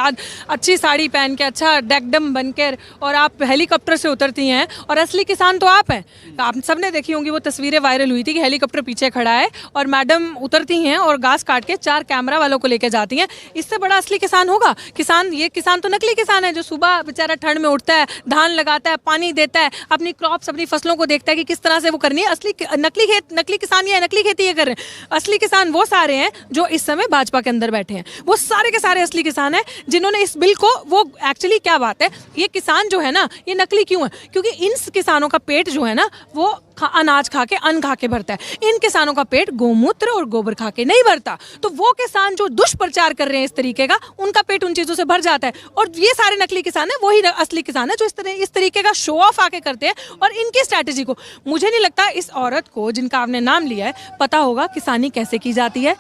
बाद अच्छी साड़ी पहन के, अच्छा डेकडम बनकर, और आप हेलीकॉप्टर से उतरती हैं, और असली किसान तो आप हैं। आप सबने देखी होंगी वो तस्वीरें वायरल हुई थी कि हेलीकॉप्टर पीछे खड़ा है और मैडम उतरती हैं और घास काट के 4 कैमरा वालों को लेकर जाती हैं। इससे बड़ा असली किसान होगा? किसान, ये किसान तो नकली किसान है, जो सुबह बेचारा ठंड में उठता है, धान लगाता है, पानी देता है, अपनी क्रॉप्स, अपनी फसलों को देखता है कि किस तरह से वो करनी है। असली नकली किसान या नकली खेती ये कर रहे हैं। असली किसान वो सारे हैं जो इस समय भाजपा के अंदर बैठे हैं, वो सारे के सारे असली किसान हैं जिन्होंने इस बिल को, वो एक्चुअली क्या बात है, ये किसान जो है ना, ये नकली क्यों है? क्योंकि इन किसानों का पेट जो है ना, वो अनाज खा के, अन्न खा के भरता है। इन किसानों का पेट गोमूत्र और गोबर खा के नहीं भरता। तो वो किसान जो दुष्प्रचार कर रहे हैं इस तरीके का, उनका पेट उन चीजों से भर जाता है। और ये सारे नकली किसान हैं, वही असली किसान है जो इस तरीके का शो ऑफ आके करते हैं। और इनकी स्ट्रैटेजी को, मुझे नहीं लगता इस औरत को जिनका आपने नाम लिया है पता होगा किसानी कैसे की जाती है,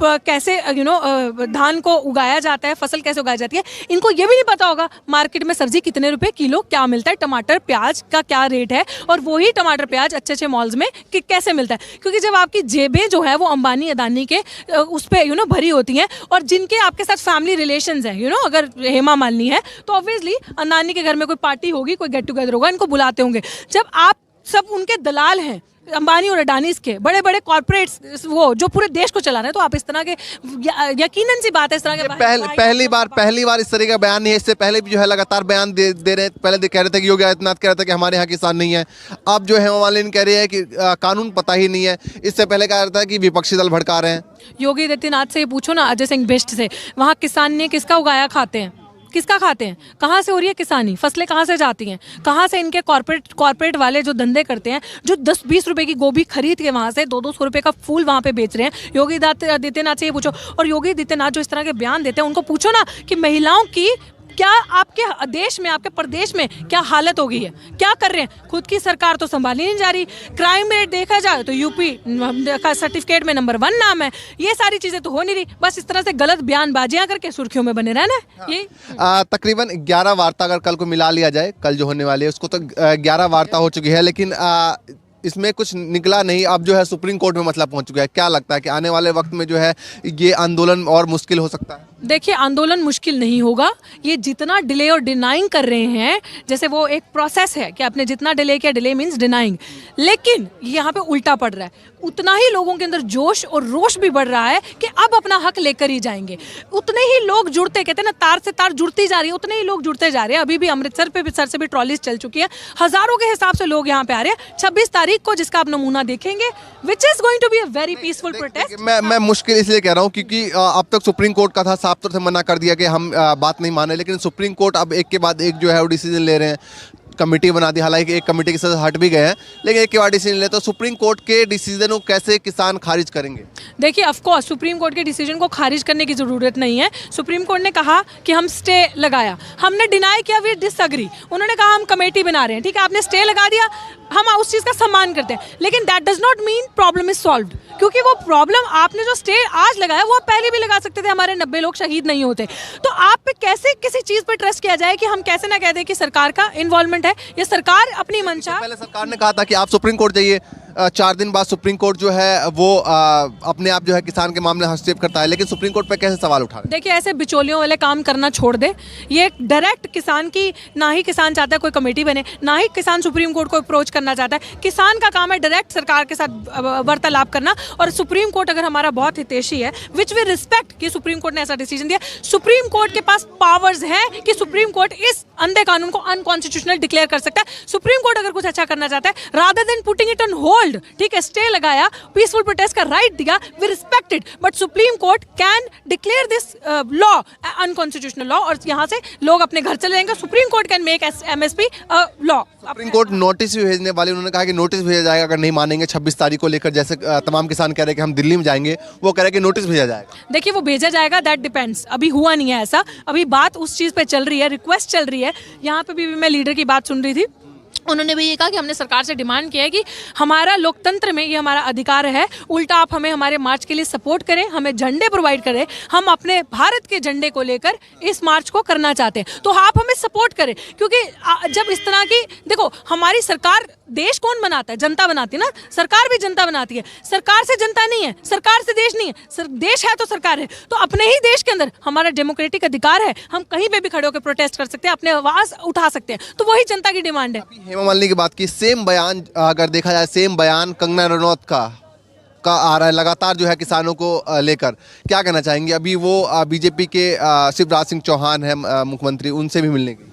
कैसे धान को उगाया जाता है, फसल कैसे उगाई जाती है। इनको ये भी नहीं पता होगा मार्केट में सब्जी कितने रुपए किलो क्या मिलता है, टमाटर प्याज का क्या रेट है, और वही टमाटर प्याज अच्छे अच्छे मॉल्स में कैसे मिलता है। क्योंकि जब आपकी जेबें जो है वो अंबानी अदानी के उस पर भरी होती हैं, और जिनके आपके साथ फैमिली रिलेशंस हैं, अगर हेमा मालिनी है तो ऑब्वियसली अदानी के घर में कोई पार्टी होगी, कोई गेट टुगेदर होगा, इनको बुलाते होंगे। जब आप सब उनके दलाल हैं, अंबानी और अडानी के बड़े बड़े कॉर्पोरेट्स, वो जो पूरे देश को चला रहे हैं, तो आप इस तरह के, यकीनन सी बात है, इस तरह के पहली बार इस तरह का बयान नहीं है। इससे पहले भी जो है लगातार बयान दे रहे हैं। पहले कह रहे थे कि योगी आदित्यनाथ कह रहे थे कि हमारे यहाँ किसान नहीं है। अब जो है मालिनी कह रही है कि कानून पता ही नहीं है। इससे पहले कहा रहा था कि विपक्षी दल भड़का रहे हैं। योगी आदित्यनाथ से ये पूछो ना, अजय सिंह बिष्ट से, वहाँ किसान ने किसका उगाया खाते हैं, किसका खाते हैं, कहाँ से हो रही है किसानी, फसलें कहाँ से जाती हैं, कहाँ से इनके कॉर्पोरेट वाले जो धंधे करते हैं, जो 10-20 रुपए की गोभी खरीद के वहाँ से 200-200 रुपए का फूल वहाँ पे बेच रहे हैं। योगी आदित्यनाथ से ये पूछो। और योगी आदित्यनाथ जो इस तरह के बयान देते हैं, उनको पूछो ना कि महिलाओं की क्या आपके देश में, आपके प्रदेश में क्या हालत हो गई है, क्या कर रहे हैं। खुद की सरकार तो संभाली नहीं जा रही। क्राइम रेट देखा जाए तो यूपी का सर्टिफिकेट में नंबर 1 नाम है। ये सारी चीजें तो हो नहीं रही, बस इस तरह से गलत बयानबाजियां करके सुर्खियों में बने रहना है। ये तकरीबन 11 वार्ता अगर कल को मिला लिया जाए, कल जो होने वाली है उसको, तो 11 वार्ता हो चुकी है, लेकिन इसमें कुछ निकला नहीं। अब जो है सुप्रीम कोर्ट में मसला पहुंच चुका है। क्या लगता है कि आने वाले वक्त में जो है ये आंदोलन और मुश्किल हो सकता है? देखिए, आंदोलन मुश्किल नहीं होगा। ये जितना डिले और डिनाइंग कर रहे हैं, जैसे वो एक प्रोसेस है कि आपने जितना डिले किया, डिले मींस डिनाइंग, लेकिन यहाँ पे उल्टा पड़ रहा है। उतना ही लोगों के अंदर जोश और रोष भी बढ़ रहा है कि अब अपना हक लेकर ही जाएंगे। उतने ही लोग जुड़ते, कहते हैं ना, तार से तार जुड़ती जा रही है, उतने ही लोग जुड़ते जा रहे हैं। अभी भी अमृतसर पे सर से भी ट्रॉलीज चल चुकी है, हजारों के हिसाब से लोग यहाँ पे आ रहे हैं 26 तारीख को, जिसका आप नमूना देखेंगे, which is going to be a very peaceful protest. मैं मुश्किल इसलिए कह रहा हूँ क्योंकि अब तक सुप्रीम कोर्ट का था, साफ तौर से मना कर दिया कि हम बात नहीं मान रहे, लेकिन सुप्रीम कोर्ट अब एक के बाद एक जो है वो डिसीजन ले रहे हैं। कमेटी बना दी, हालांकि एक कमेटी के सदस्य हट भी गए हैं, लेकिन एक के बाद डिसीजन ले, तो सुप्रीम कोर्ट के डिसीजन को कैसे किसान खारिज करेंगे? देखिए, ऑफ कोर्स सुप्रीम कोर्ट के डिसीजन को खारिज करने की जरूरत नहीं है। सुप्रीम कोर्ट ने कहा कि हम स्टे लगाया, हमने डिनाई किया, वी डिसएग्री। उन्होंने कहा हम कमेटी बना रहे हैं, ठीक है, आपने स्टे लगा दिया, हम उस चीज़ का सम्मान करते हैं, लेकिन that does not mean problem is solved. क्योंकि वो प्रॉब्लम, आपने जो स्टे आज लगाया वो आप पहले भी लगा सकते थे, हमारे 90 लोग शहीद नहीं होते। तो आप पे कैसे किसी चीज़ पे ट्रस्ट किया जाए कि हम कैसे ना कह दें कि सरकार का इन्वॉल्वमेंट है, ये सरकार अपनी मंशा। पहले सरकार ने कहा था कि आप सुप्रीम कोर्ट जाइए, 4 दिन बाद सुप्रीम कोर्ट जो है वो अपने आप जो है किसान के मामले हस्तक्षेप करता है, लेकिन सुप्रीम कोर्ट पे कैसे सवाल उठा रहे हैं? देखिए, ऐसे बिचौलियों वाले काम करना छोड़ दे। ये डायरेक्ट किसान की, ना ही किसान चाहता है कोई कमेटी बने, ना ही किसान सुप्रीम कोर्ट को अप्रोच करना चाहता है। किसान का काम है डायरेक्ट सरकार के साथ वार्तालाप करना। और सुप्रीम कोर्ट अगर हमारा बहुत हितैषी है, विच वी रिस्पेक्ट कि सुप्रीम कोर्ट ने ऐसा डिसीजन दिया, सुप्रीम कोर्ट के पास पावर्स है कि सुप्रीम कोर्ट इस अंधे कानून को अनकॉन्स्टिट्यूशनल डिक्लेयर कर सकता है। सुप्रीम कोर्ट अगर कुछ अच्छा करना चाहता है, rather than putting it on hold, ठीक है, स्टे लगाया, पीसफुल प्रोटेस्ट का राइट दिया, we respect it, but supreme court can declare this law unconstitutional law, और यहाँ से लोग अपने घर चले जाएंगे। Supreme court can make MSP law. Supreme court notice भी भेजने वाली, उन्होंने कहा कि नोटिस भेजा जाएगा अगर नहीं मानेंगे 26 तारीख को लेकर। जैसे तमाम किसान कह रहे हैं कि हम दिल्ली में जाएंगे, वो कह रहे हैं कि नोटिस भेजा जाएगा। देखिए, वो भेजा जाएगा, दैट डिपेंड्स। अभी हुआ नहीं है ऐसा, अभी बात उस चीज़ पे चल रही है, रिक्वेस्ट चल रही है। यहाँ पे भी मैं लीडर की बात सुन रही थी, उन्होंने भी ये कहा कि हमने सरकार से डिमांड किया है कि हमारा लोकतंत्र में ये हमारा अधिकार है, उल्टा आप हमें हमारे मार्च के लिए सपोर्ट करें, हमें झंडे प्रोवाइड करें, हम अपने भारत के झंडे को लेकर इस मार्च को करना चाहते हैं, तो आप हमें सपोर्ट करें। क्योंकि जब इस तरह की, देखो हमारी सरकार, देश कौन बनाता है? जनता बनाती है ना, सरकार भी जनता बनाती है। सरकार से जनता नहीं है, सरकार से देश नहीं है, देश है तो सरकार है। तो अपने ही देश के अंदर हमारा डेमोक्रेटिक अधिकार है, हम कहीं पे भी खड़े होकर प्रोटेस्ट कर सकते हैं, अपने आवाज उठा सकते हैं, तो वही जनता की डिमांड है। हेमा मालिनी की बात की, सेम बयान अगर देखा जाए, सेम बयान कंगना रनौत का आ रहा है लगातार जो है किसानों को लेकर, क्या कहना चाहेंगे? अभी वो बीजेपी के शिवराज सिंह चौहान है मुख्यमंत्री, उनसे भी मिलने की।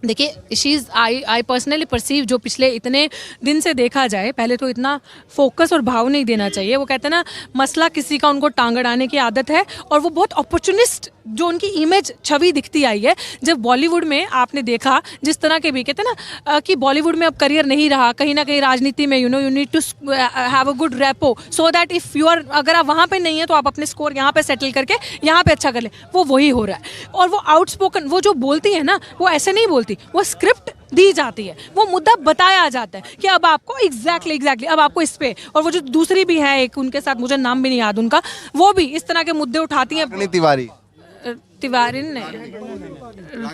देखिए शीज़ आई पर्सनली परसीव, जो पिछले इतने दिन से देखा जाए, पहले तो इतना फोकस और भाव नहीं देना चाहिए। वो कहते हैं ना, मसला किसी का उनको टांग अड़ाने की आदत है, और वो बहुत अपॉर्चुनिस्ट जो उनकी इमेज छवि दिखती आई है। जब बॉलीवुड में आपने देखा जिस तरह के भी कहते हैं ना कि बॉलीवुड में अब करियर नहीं रहा, कहीं ना कहीं राजनीति में you need to have a good repo so that if you are, अगर आप वहाँ पे नहीं है तो आप अपने स्कोर यहाँ पे सेटल करके यहाँ पे अच्छा कर लें, वो वही हो रहा है। और वो आउटस्पोकन, वो जो बोलती है ना, वो ऐसे नहीं बोलती, वो स्क्रिप्ट दी जाती है, वो मुद्दा बताया जाता है कि अब आपको एग्जैक्टली अब आपको इस पे। और वो जो दूसरी भी है एक, उनके साथ मुझे नाम भी नहीं याद उनका, वो भी इस तरह के मुद्दे उठाती हैं। तिवारी ने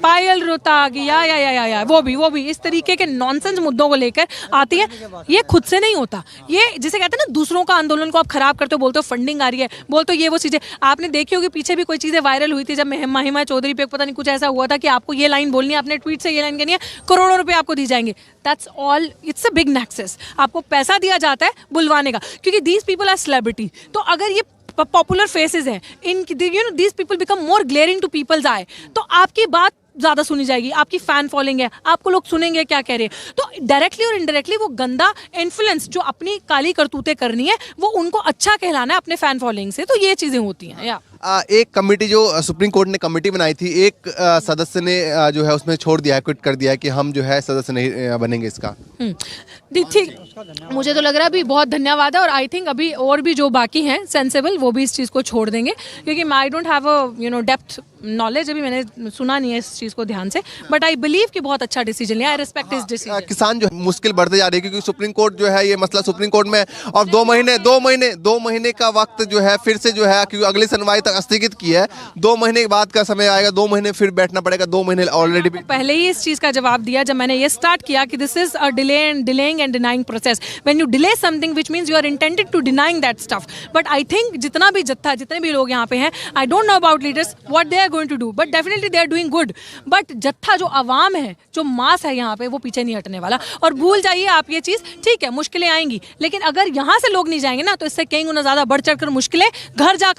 पायल रोहतागी या वो भी इस तरीके के नॉनसेंस मुद्दों को लेकर आती है। ये खुद से नहीं होता, ये जिसे कहते हैं ना, दूसरों का आंदोलन को आप खराब करते हो, बोलते हो फंडिंग आ रही है, बोलते हो ये वो चीज़ें। आपने देखी होगी पीछे भी कोई चीज़ें वायरल हुई थी, जब महिमा चौधरी पे पता नहीं कुछ ऐसा हुआ था कि आपको ये लाइन बोलनी है, अपने ट्वीट से ये लाइन कहनी है, करोड़ों रुपए आपको दी जाएंगे। That's all, it's a big nexus. आपको पैसा दिया जाता है बुलवाने का, क्योंकि दीज पीपल आर सेलिब्रिटी। तो अगर ये पॉपुलर फेसेस हैं, in these people become more glaring to people's eye, तो आपकी बात ज़्यादा सुनी जाएगी, आपकी फैन फॉलोइंग है, आपको लोग सुनेंगे क्या कह रहे हैं। तो डायरेक्टली और इनडायरेक्टली वो गंदा इन्फ्लुएंस जो अपनी काली करतूतें करनी है, वो उनको अच्छा कहलाना है अपने फैन फॉलोइंग से, तो ये चीज़ें होती हैं। या एक कमेटी जो सुप्रीम कोर्ट ने कमेटी बनाई थी, एक सदस्य ने जो है उसमें छोड़ दिया है, क्विट कर दिया है कि हम जो है सदस्य नहीं बनेंगे इसका। ठीक, मुझे तो लग रहा है अभी बहुत धन्यवाद है, और आई थिंक अभी और भी जो बाकी हैं सेंसेबल, वो भी इस चीज़ को छोड़ देंगे, क्योंकि I don't have a depth knowledge, अभी मैंने सुना नहीं है इस चीज़ को ध्यान से, बट आई बिलीव कि बहुत अच्छा डिसीजन लिया, आई रिस्पेक्ट इस डिसीजन। किसान जो मुश्किल बढ़ते जा रही है, क्योंकि सुप्रीम कोर्ट जो है, ये मसला सुप्रीम कोर्ट में, और 2 महीने का वक्त जो है फिर से जो है, क्योंकि अगली सुनवाई तक स्थगित की है, 2 महीने के बाद का समय आएगा, 2 महीने फिर बैठना पड़ेगा, 2 महीने ऑलरेडी पहले ही इस चीज़ का जवाब दिया जब मैंने ये स्टार्ट किया कि this is a delaying and denying process. When you delay something which means you are intended to denying that stuff. But I think जितना भी जत्था, जितने भी लोग यहाँ पे हैं, I don't know about leaders what they are going to do, but definitely they are doing good. But जत्था जो आवाम है, जो मास है यहाँ पे, वो पीछे नहीं हटने वाला। और भूल जाइए आप ये चीज़, ठीक है मुश्किलें आएंगी, लेकिन अगर यहाँ से लोग नहीं जाएंगे ना, तो इससे कई गुना ज़्यादा बढ़ चढ़ कर मुश्किलें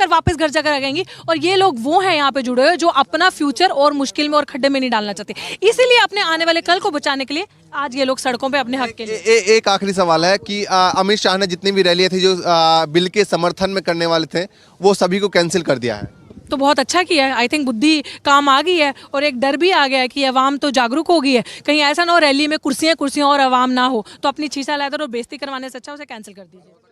वापस घर जाकर आ जाएंगी। और ये लोग वो हैं यहाँ पे जुड़े हुए जो अपना फ्यूचर और मुश्किल में और खड्डे में नहीं डालना चाहते, इसीलिए अपने आने वाले कल को बचाने के लिए आज ये लोग सड़कों पे अपने हक के लिए। एक आखिरी सवाल है कि अमित शाह ने जितनी भी रैलियां थी जो बिल के समर्थन में करने वाले थे, वो सभी को कैंसिल कर दिया है। तो बहुत अच्छा किया है, आई थिंक बुद्धि काम आ गई है, और एक डर भी आ गया है कि अवाम तो जागरूक हो गई है, कहीं ऐसा ना हो रैली में कुर्सियां और अवाम ना हो, तो अपनी चीसा लाकर और बेइज्जती करवाने से अच्छा उसे कैंसिल कर दीजिए।